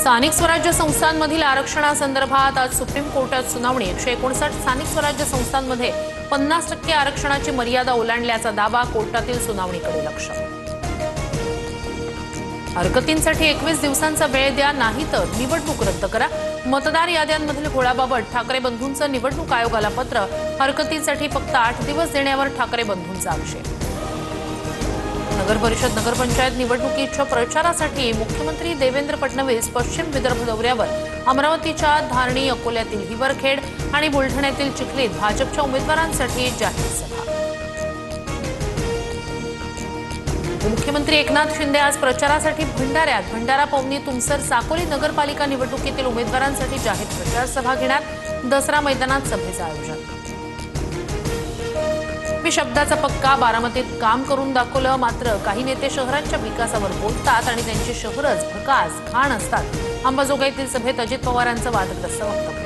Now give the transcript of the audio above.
स्थानिक स्वराज्य संस्थांमधील आरक्षणासंदर्भात आज सुप्रीम कोर्टात सुनावणी। 159 स्थानिक स्वराज्य संस्थांमध्ये 50% आरक्षणाची मर्यादा ओलांडल्याचा दावा। कोर्टातील सुनावणीकडे लक्ष। हरकतींसाठी 21 दिवसांचा वेळ द्या, नाहीतर निवडणूक रद्द करा। मतदार याद्यांमधील घोळाबाबत ठाकरे बंधूंचं निवडणूक आयोगाला पत्र। हरकतींसाठी फक्त 8 दिवस देण्यावर ठाकरे बंधूंचा आक्षेप। नगर परिषद नगरपंचायत निवडणुकीच्या प्रचारासाठी मुख्यमंत्री देवेंद्र फडणवीस पश्चिम विदर्भ दौऱ्यावर। अमरावतीच्या धारणी, अकोल्यातील हिवरखेड आणि बुलढाण्यातील चिखलीत भाजपच्या उमेदवारांसाठी जाहीर सभा। मुख्यमंत्री एकनाथ शिंदे आज प्रचारासाठी भंडाऱ्यात। भंडारा, पवनी, तुमसर, साकोली नगरपालिका निवडणुकीतील उमेदवारांसाठी जाहीर प्रचार सभा घेणार। दसरा मैदानात सभेचं आयोजन। मी शब्दाचा पक्का, बारामतीत काम करून दाखवलं। मात्र काही नेते शहरांच्या विकासावर बोलतात आणि त्यांची शहरच भकास घाण असतात। अंबाजोगाईतील सभेत अजित पवारांचं वादग्रस्त वक्तव्य।